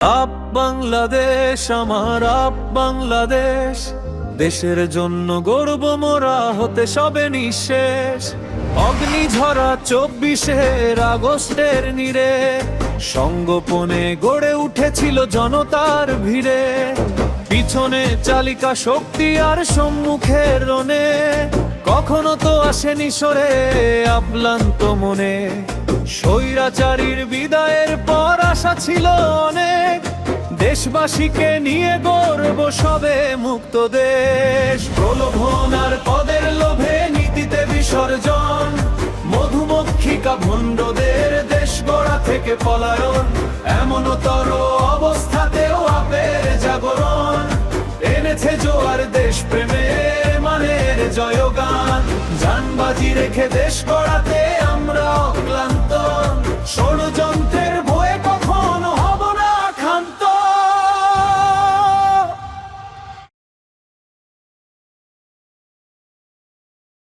Up Bangladesh আমার up Bangladesh, দেশের জন্য গর্ব মোরা হতে সবে নিঃশেষ। অগ্নিঝরা 24 আগস্টের নীড়ে সঙ্গোপনে গড়ে উঠেছিল জনতার ভিড়ে। পিছনে চালিকা শক্তি আর সম্মুখের রণে, কখনো তো আসেনি সরে আপ্লান্ত মনে। স্বৈরাচারীর বিদায়ের পর আশা ছিল অনেক, দেশবাসীকে নিয়ে গর্ব সবে মুক্ত দেশ। প্রলোভন আর পদের লোভে নীতিতে বিসর্জন, মধুমক্ষিকা ভণ্ডদের দেশ গড়া থেকে পলায়ন। এমনতর অবস্থাতেও আপের জাগরণ এনেছে জোয়ার দেশ প্রেমের মানের জয়গান। জানবাজি রেখে দেশ গড়াতে আমরা অক্লান্ত, ষড়যন্ত্র